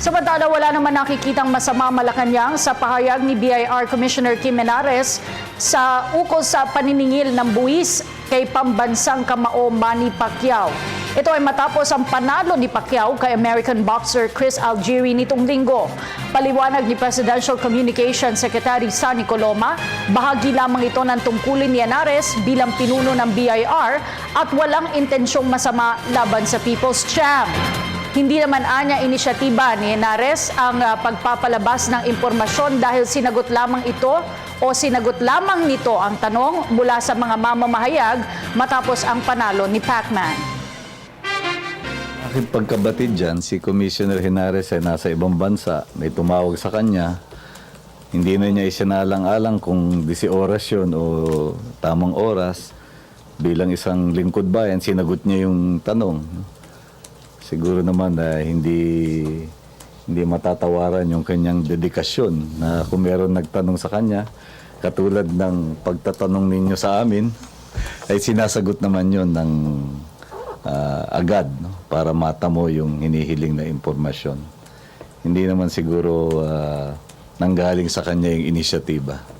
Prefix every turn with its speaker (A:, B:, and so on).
A: Samantala, wala naman nakikitang masama Malacanang sa pahayag ni BIR Commissioner Kim Menares sa ukol sa paniningil ng buwis kay pambansang kamao Manny Pacquiao. Ito ay matapos ang panalo ni Pacquiao kay American boxer Chris Algieri nitong linggo. Paliwanag ni Presidential Communications Secretary Sonny Coloma, bahagi lamang ito ng tungkulin ni Henares bilang pinuno ng BIR at walang intensyong masama laban sa People's Champ. Hindi naman anya inisyatiba ni Henares ang pagpapalabas ng impormasyon dahil sinagot lamang nito ang tanong mula sa mga mamamahayag matapos ang panalo ni Pacman.
B: Aking pagkabatid dyan, si Commissioner Henares ay nasa ibang bansa, may tumawag sa kanya. Hindi na niya isinalang-alang kung 10 oras yun o tamang oras. Bilang isang lingkod bayan, sinagot niya yung tanong. Siguro naman na hindi matatawaran yung kanyang dedikasyon na kung meron nagtanong sa kanya, katulad ng pagtatanong ninyo sa amin, ay sinasagot naman yon ng agad, no? Para matamo yung hinihiling na impormasyon. Hindi naman siguro nanggaling sa kanya yung inisyatiba.